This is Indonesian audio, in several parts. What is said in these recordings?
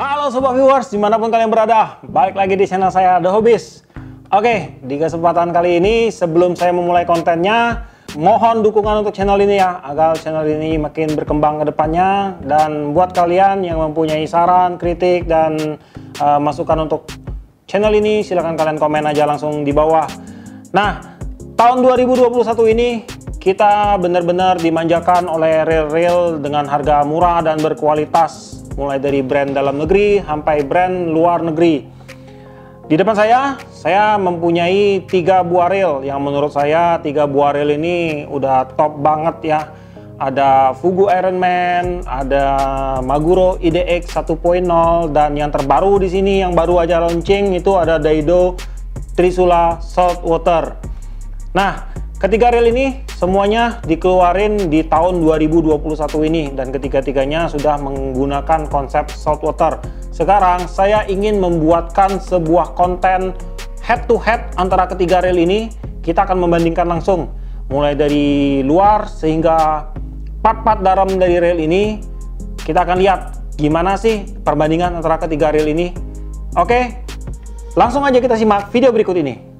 Halo Sobat Viewers, dimanapun kalian berada, balik lagi di channel saya The Hobbies. Oke, di kesempatan kali ini sebelum saya memulai kontennya, mohon dukungan untuk channel ini ya, agar channel ini makin berkembang ke depannya. Dan buat kalian yang mempunyai saran, kritik, dan masukan untuk channel ini, silahkan kalian komen aja langsung di bawah. Nah, tahun 2021 ini kita benar-benar dimanjakan oleh reel-reel dengan harga murah dan berkualitas, mulai dari brand dalam negeri sampai brand luar negeri. Di depan saya mempunyai 3 buah reel yang menurut saya 3 buah reel ini udah top banget ya. Ada Fugu Ironman, ada Maguro IDX 1.0, dan yang terbaru di sini yang baru aja launching itu ada Daido Trisula Saltwater. Nah, ketiga reel ini semuanya dikeluarin di tahun 2021 ini, dan ketiga-tiganya sudah menggunakan konsep saltwater. Sekarang saya ingin membuatkan sebuah konten head to head antara ketiga reel ini. Kita akan membandingkan langsung mulai dari luar sehingga part-part dalam dari reel ini. Kita akan lihat gimana sih perbandingan antara ketiga reel ini. Oke, langsung aja kita simak video berikut ini.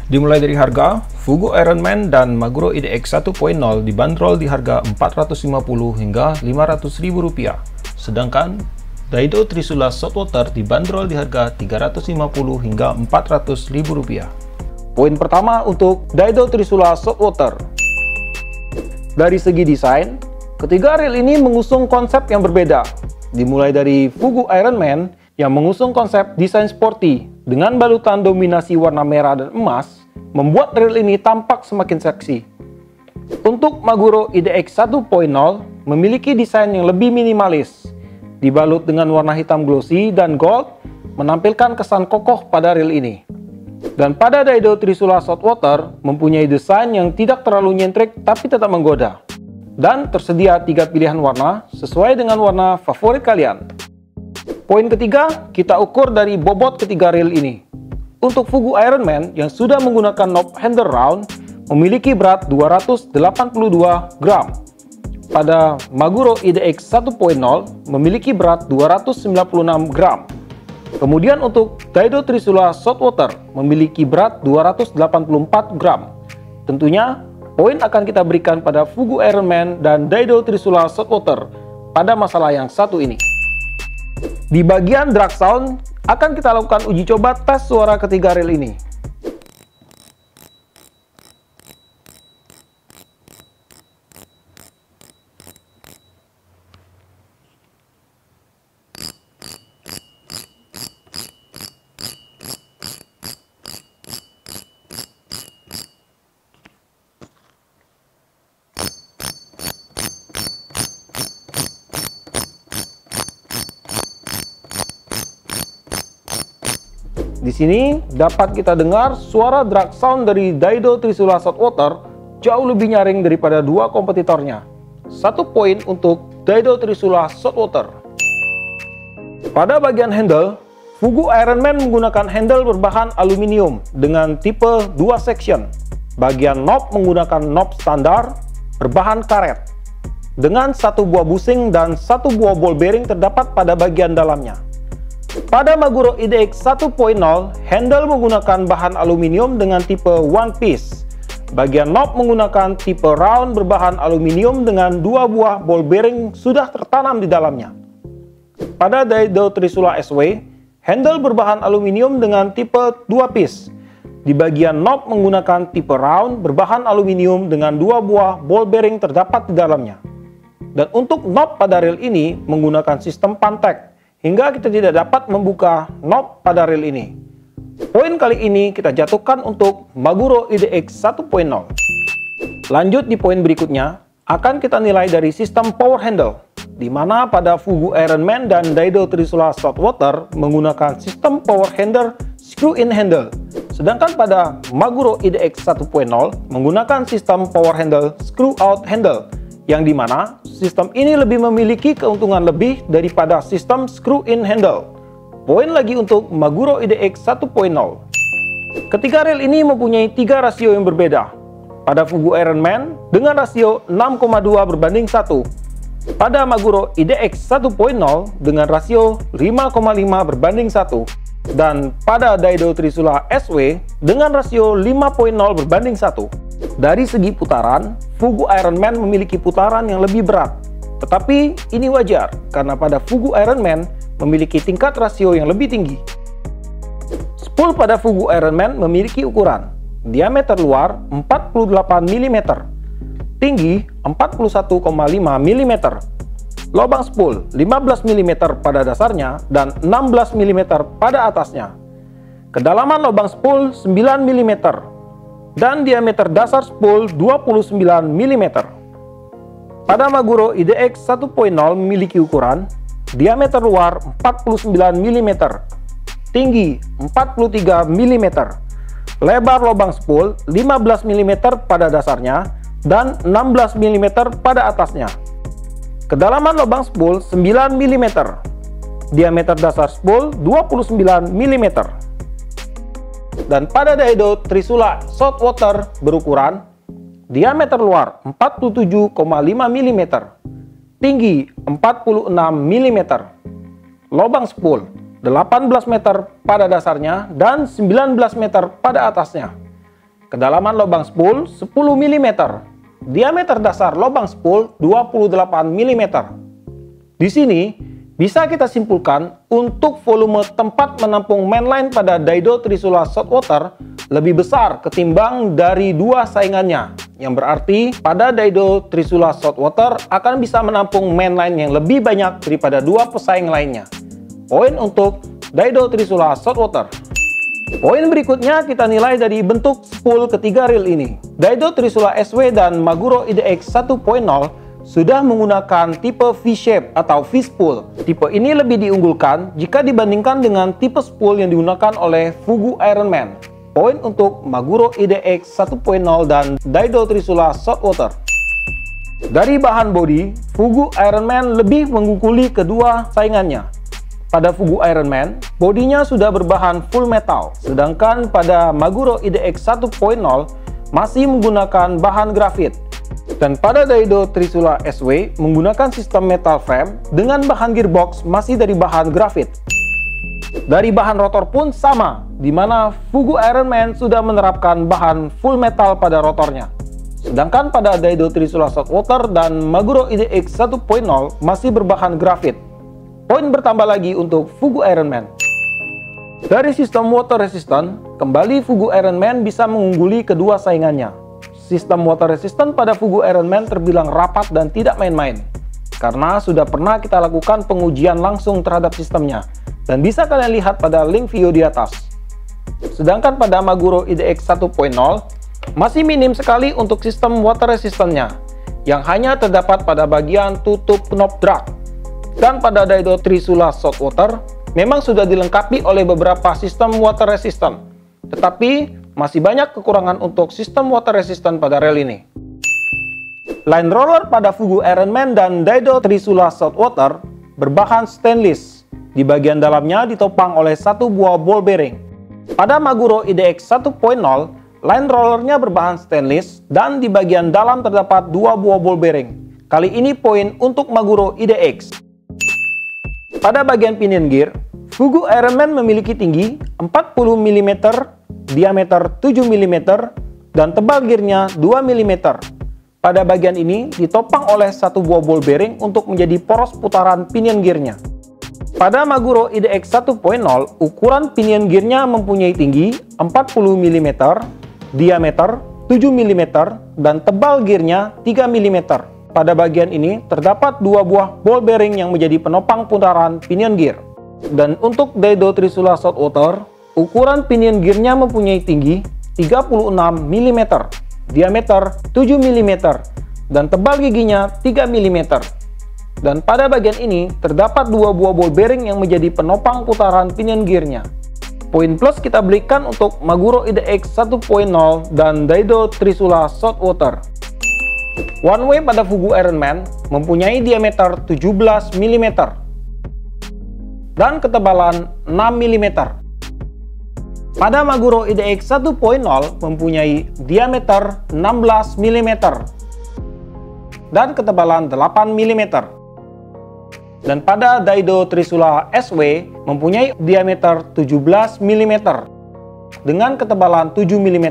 Dimulai dari harga, Fugu Ironman dan Maguro IDX 1.0 dibanderol di harga Rp450 hingga Rp500.000. Sedangkan Daido Trisula Saltwater dibanderol di harga Rp350 hingga Rp400.000. Poin pertama untuk Daido Trisula Saltwater. Dari segi desain, ketiga reel ini mengusung konsep yang berbeda. Dimulai dari Fugu Ironman yang mengusung konsep desain sporty dengan balutan dominasi warna merah dan emas, membuat reel ini tampak semakin seksi. Untuk Maguro IDX 1.0 memiliki desain yang lebih minimalis, dibalut dengan warna hitam glossy dan gold, menampilkan kesan kokoh pada reel ini. Dan pada Daido Trisula Saltwater mempunyai desain yang tidak terlalu nyentrik tapi tetap menggoda. Dan tersedia 3 pilihan warna sesuai dengan warna favorit kalian. Poin ketiga, kita ukur dari bobot ketiga reel ini. Untuk Fugu Ironman yang sudah menggunakan knob handle round memiliki berat 282 gram. Pada Maguro IDX 1.0 memiliki berat 296 gram. Kemudian untuk Daido Trisula Saltwater memiliki berat 284 gram. Tentunya poin akan kita berikan pada Fugu Ironman dan Daido Trisula Saltwater pada masalah yang satu ini. Di bagian drag sound akan kita lakukan uji coba tes suara ketiga reel ini. Di sini dapat kita dengar suara drag sound dari Daido Trisula Saltwater jauh lebih nyaring daripada dua kompetitornya. 1 poin untuk Daido Trisula Saltwater. Pada bagian handle, Fugu Ironman menggunakan handle berbahan aluminium dengan tipe 2 section. Bagian knob menggunakan knob standar berbahan karet dengan 1 buah bushing dan 1 buah ball bearing terdapat pada bagian dalamnya. Pada Maguro IDX 1.0, handle menggunakan bahan aluminium dengan tipe one piece. Bagian knob menggunakan tipe round berbahan aluminium dengan 2 buah ball bearing sudah tertanam di dalamnya. Pada Daido Trisula SW, handle berbahan aluminium dengan tipe 2 piece. Di bagian knob menggunakan tipe round berbahan aluminium dengan 2 buah ball bearing terdapat di dalamnya. Dan untuk knob pada reel ini menggunakan sistem pantek, hingga kita tidak dapat membuka knob pada reel ini. Poin kali ini kita jatuhkan untuk Maguro IDX 1.0. Lanjut di poin berikutnya, akan kita nilai dari sistem power handle, di mana pada Fugu Ironman dan Daido Trisula Saltwater menggunakan sistem power handle screw-in handle. Sedangkan pada Maguro IDX 1.0 menggunakan sistem power handle screw-out handle, yang dimana sistem ini lebih memiliki keuntungan lebih daripada sistem screw-in handle. Poin lagi untuk Maguro IDX 1.0. Ketiga rel ini mempunyai 3 rasio yang berbeda. Pada Fugu Ironman dengan rasio 6,2:1. Pada Maguro IDX 1.0 dengan rasio 5,5:1. Dan pada Daido Trisula SW dengan rasio 5.0:1. Dari segi putaran, Fugu Ironman memiliki putaran yang lebih berat. Tetapi ini wajar karena pada Fugu Ironman memiliki tingkat rasio yang lebih tinggi. Spool pada Fugu Ironman memiliki ukuran diameter luar 48 mm, tinggi 41,5 mm, lubang spool 15 mm pada dasarnya dan 16 mm pada atasnya. Kedalaman lubang spool 9 mm dan diameter dasar spool 29 mm. Pada Maguro IDX 1.0 memiliki ukuran diameter luar 49 mm, tinggi 43 mm, lebar lubang spool 15 mm pada dasarnya dan 16 mm pada atasnya. Kedalaman lubang spool 9 mm, diameter dasar spool 29 mm. Dan pada Daido Trisula Saltwater berukuran diameter luar 47,5 mm, tinggi 46 mm, lubang spool 18 meter pada dasarnya dan 19 meter pada atasnya. Kedalaman lubang spool 10 mm, diameter dasar lubang spool 28 mm. Di sini bisa kita simpulkan untuk volume tempat menampung mainline pada Daido Trisula Saltwater lebih besar ketimbang dari dua saingannya, yang berarti pada Daido Trisula Saltwater akan bisa menampung mainline yang lebih banyak daripada dua pesaing lainnya. Poin untuk Daido Trisula Saltwater. Poin berikutnya kita nilai dari bentuk spool ketiga reel ini. Daido Trisula SW dan Maguro IDX 1.0 sudah menggunakan tipe V-shape atau V-spool. Tipe ini lebih diunggulkan jika dibandingkan dengan tipe spool yang digunakan oleh Fugu Ironman. Poin untuk Maguro IDX 1.0 dan Daido Trisula Saltwater. Dari bahan bodi, Fugu Ironman lebih mengungguli kedua saingannya. Pada Fugu Ironman, bodinya sudah berbahan full metal, sedangkan pada Maguro IDX 1.0 masih menggunakan bahan grafit. Dan pada Daido Trisula SW menggunakan sistem metal frame dengan bahan gearbox masih dari bahan grafit. Dari bahan rotor pun sama, di mana Fugu Ironman sudah menerapkan bahan full metal pada rotornya. Sedangkan pada Daido Trisula Saltwater dan Maguro IDX 1.0 masih berbahan grafit. Poin bertambah lagi untuk Fugu Ironman. Dari sistem water resistant, kembali Fugu Ironman bisa mengungguli kedua saingannya. Sistem water resistant pada Fugu Ironman terbilang rapat dan tidak main-main, karena sudah pernah kita lakukan pengujian langsung terhadap sistemnya, dan bisa kalian lihat pada link video di atas. Sedangkan pada Maguro IDX 1.0, masih minim sekali untuk sistem water resistantnya, yang hanya terdapat pada bagian tutup knob drag. Dan pada Daido Trisula Saltwater memang sudah dilengkapi oleh beberapa sistem water resistant, tetapi masih banyak kekurangan untuk sistem water resistant pada rel ini. Line roller pada Fugu Ironman dan Daido Trisula Saltwater berbahan stainless. Di bagian dalamnya ditopang oleh satu buah ball bearing. Pada Maguro IDX 1.0, line rollernya berbahan stainless dan di bagian dalam terdapat dua buah ball bearing. Kali ini poin untuk Maguro IDX. Pada bagian pinion gear, Fugu Ironman memiliki tinggi 40 mm, diameter 7 mm, dan tebal gearnya 2 mm. Pada bagian ini ditopang oleh satu buah ball bearing untuk menjadi poros putaran pinion gearnya. Pada Maguro IDX 1.0, ukuran pinion gearnya mempunyai tinggi 40 mm, diameter 7 mm, dan tebal gearnya 3 mm. Pada bagian ini terdapat dua buah ball bearing yang menjadi penopang putaran pinion gear. Dan untuk Daido Trisula Saltwater, ukuran pinion gearnya mempunyai tinggi 36 mm, diameter 7 mm, dan tebal giginya 3 mm. Dan pada bagian ini terdapat dua buah ball bearing yang menjadi penopang putaran pinion gearnya. Poin plus kita berikan untuk Maguro IDX 1.0 dan Daido Trisula Saltwater. One way pada Fugu Ironman mempunyai diameter 17 mm dan ketebalan 6 mm. pada Maguro IDX 1.0 mempunyai diameter 16 mm dan ketebalan 8 mm. Dan pada Daido Trisula SW mempunyai diameter 17 mm dengan ketebalan 7 mm.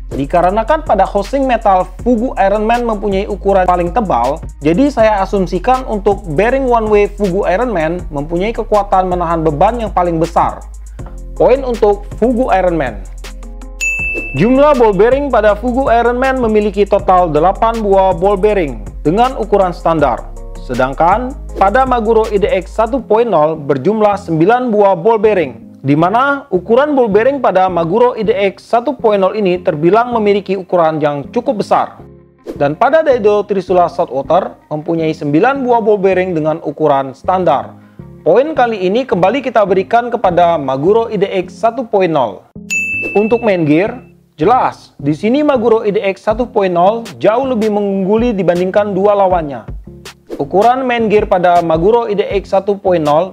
Dikarenakan pada housing metal Fugu Ironman mempunyai ukuran paling tebal, jadi saya asumsikan untuk bearing one way Fugu Ironman mempunyai kekuatan menahan beban yang paling besar. Poin untuk Fugu Ironman. Jumlah ball bearing pada Fugu Ironman memiliki total 8 buah ball bearing dengan ukuran standar. Sedangkan pada Maguro IDX 1.0 berjumlah 9 buah ball bearing, di mana ukuran ball bearing pada Maguro IDX 1.0 ini terbilang memiliki ukuran yang cukup besar. Dan pada Daido Trisula Saltwater mempunyai 9 buah ball bearing dengan ukuran standar. Poin kali ini kembali kita berikan kepada Maguro IDX 1.0. Untuk main gear, jelas di sini Maguro IDX 1.0 jauh lebih mengungguli dibandingkan dua lawannya. Ukuran main gear pada Maguro IDX 1.0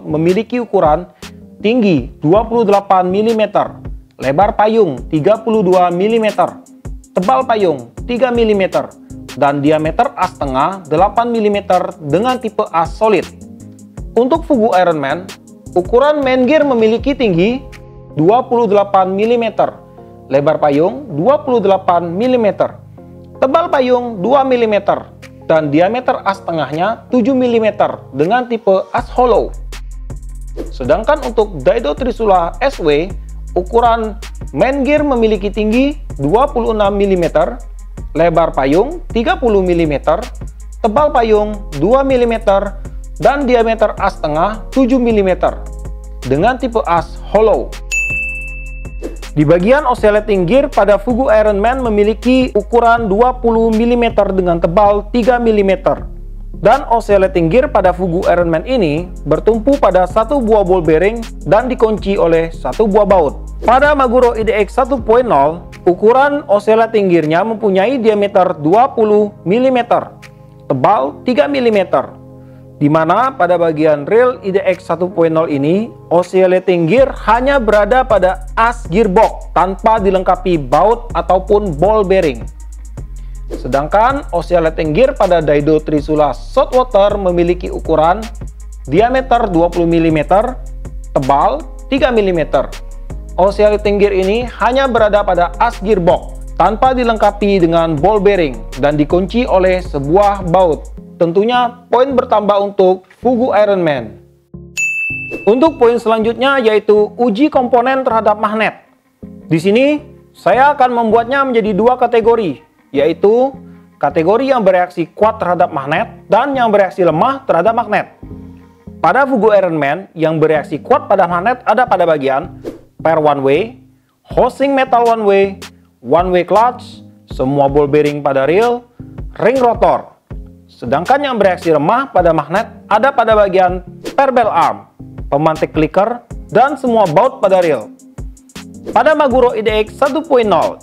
memiliki ukuran tinggi 28 mm, lebar payung 32 mm, tebal payung 3 mm, dan diameter as tengah 8 mm dengan tipe as solid. Untuk Fugu Ironman, ukuran main gear memiliki tinggi 28 mm, lebar payung 28 mm, tebal payung 2 mm, dan diameter as tengahnya 7 mm dengan tipe as hollow. Sedangkan untuk Daido Trisula SW, ukuran main gear memiliki tinggi 26 mm, lebar payung 30 mm, tebal payung 2 mm, dan diameter as tengah 7 mm dengan tipe as hollow. Di bagian oscillating gear pada Fugu Ironman memiliki ukuran 20 mm dengan tebal 3 mm. Dan oscillating gear pada Fugu Ironman ini bertumpu pada satu buah ball bearing dan dikunci oleh satu buah baut. Pada Maguro IDX 1.0, ukuran oscillating gearnya mempunyai diameter 20 mm, tebal 3 mm. Di mana pada bagian reel IDX 1.0 ini, oscillating gear hanya berada pada as gearbox tanpa dilengkapi baut ataupun ball bearing. Sedangkan oscillating gear pada Daido Trisula Saltwater memiliki ukuran diameter 20 mm, tebal 3 mm. Oscillating gear ini hanya berada pada as gearbox tanpa dilengkapi dengan ball bearing dan dikunci oleh sebuah baut. Tentunya poin bertambah untuk Fugu Ironman. Untuk poin selanjutnya yaitu uji komponen terhadap magnet. Di sini saya akan membuatnya menjadi dua kategori, yaitu kategori yang bereaksi kuat terhadap magnet dan yang bereaksi lemah terhadap magnet. Pada Fugu Ironman, yang bereaksi kuat pada magnet ada pada bagian pair one way, housing metal one way clutch, semua ball bearing pada reel, ring rotor. Sedangkan yang bereaksi lemah pada magnet ada pada bagian pair bell arm, pemantik clicker, dan semua baut pada reel. Pada Maguro IDX 1.0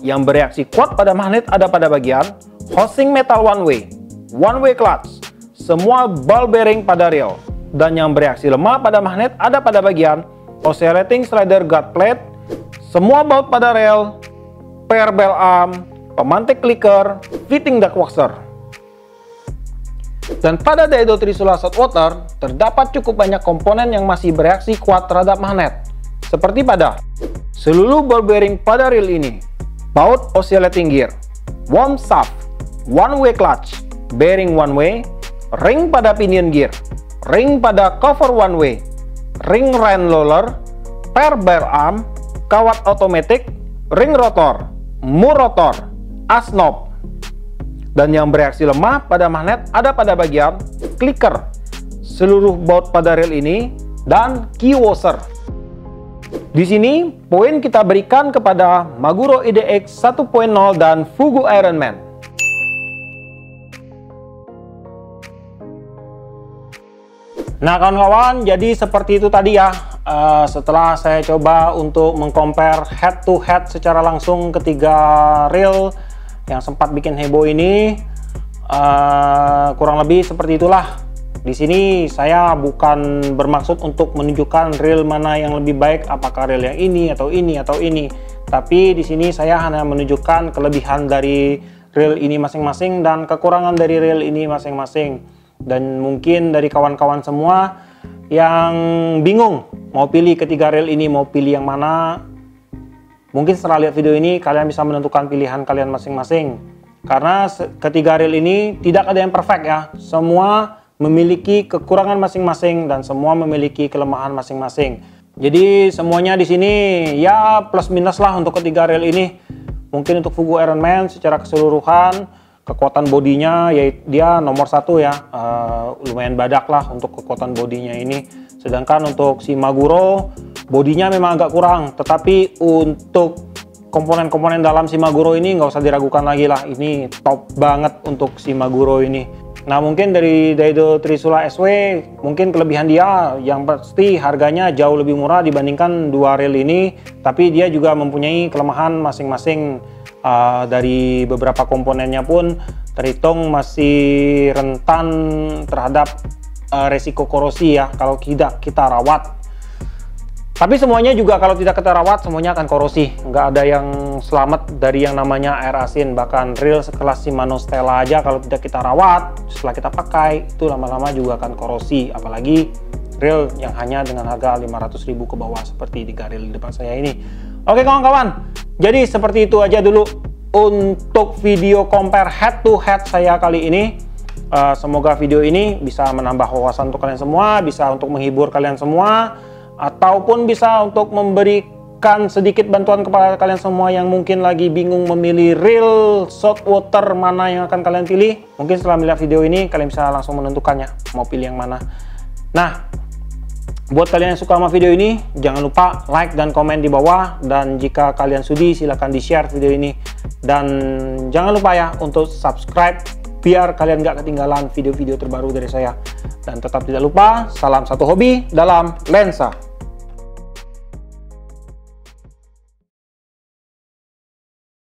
yang bereaksi kuat pada magnet ada pada bagian housing metal one way clutch, semua ball bearing pada reel. Dan yang bereaksi lemah pada magnet ada pada bagian oscillating slider guard plate, semua baut pada reel, pair bell arm, pemantik clicker, fitting duct washer. Dan pada Daido Trisula Saltwater terdapat cukup banyak komponen yang masih bereaksi kuat terhadap magnet, seperti pada seluruh ball bearing pada reel ini, baut oscillating gear, worm shaft, one way clutch, bearing one way, ring pada pinion gear, ring pada cover one way, ring rain roller, pair bell arm, kawat otomatis, ring rotor, mur rotor, as knob. Dan yang bereaksi lemah pada magnet ada pada bagian clicker, seluruh baut pada reel ini, dan key washer. Di sini poin kita berikan kepada Maguro IDX 1.0 dan Fugu Ironman. Nah kawan-kawan, jadi seperti itu tadi ya. Setelah saya coba untuk mengcompare head to head secara langsung ketiga reel yang sempat bikin heboh ini, kurang lebih seperti itulah Di sini saya bukan bermaksud untuk menunjukkan reel mana yang lebih baik, apakah reel yang ini atau ini atau ini. Tapi di sini saya hanya menunjukkan kelebihan dari reel ini masing-masing dan kekurangan dari reel ini masing-masing. Dan mungkin dari kawan-kawan semua yang bingung mau pilih ketiga reel ini, mau pilih yang mana, mungkin setelah lihat video ini kalian bisa menentukan pilihan kalian masing-masing. Karena ketiga reel ini tidak ada yang perfect ya. Semua memiliki kekurangan masing-masing dan semua memiliki kelemahan masing-masing. Jadi semuanya di sini ya plus minus lah untuk ketiga reel ini. Mungkin untuk Fugu Ironman secara keseluruhan kekuatan bodinya ya dia nomor 1 ya, lumayan badak lah untuk kekuatan bodinya ini. Sedangkan untuk si Maguro bodinya memang agak kurang, tetapi untuk komponen-komponen dalam si Maguro ini nggak usah diragukan lagi lah, ini top banget untuk si Maguro ini. Nah mungkin dari Daido Trisula SW mungkin kelebihan dia yang pasti harganya jauh lebih murah dibandingkan dua reel ini, tapi dia juga mempunyai kelemahan masing-masing. Dari beberapa komponennya pun terhitung masih rentan terhadap resiko korosi ya kalau tidak kita rawat. Tapi semuanya juga kalau tidak kita rawat semuanya akan korosi, nggak ada yang selamat dari yang namanya air asin. Bahkan reel sekelas Shimano Stella aja kalau tidak kita rawat setelah kita pakai itu lama-lama juga akan korosi, apalagi reel yang hanya dengan harga 500.000 ke bawah seperti 3 reel di depan saya ini. Oke kawan-kawan, jadi seperti itu aja dulu untuk video compare head to head saya kali ini. Semoga video ini bisa menambah wawasan untuk kalian semua, bisa untuk menghibur kalian semua, ataupun bisa untuk memberikan sedikit bantuan kepada kalian semua yang mungkin lagi bingung memilih reel saltwater mana yang akan kalian pilih. Mungkin setelah melihat video ini kalian bisa langsung menentukannya mau pilih yang mana. Nah, buat kalian yang suka sama video ini, jangan lupa like dan komen di bawah. Dan jika kalian sudi, silahkan di-share video ini. Dan jangan lupa ya untuk subscribe, biar kalian nggak ketinggalan video-video terbaru dari saya. Dan tetap tidak lupa, salam satu hobi dalam lensa.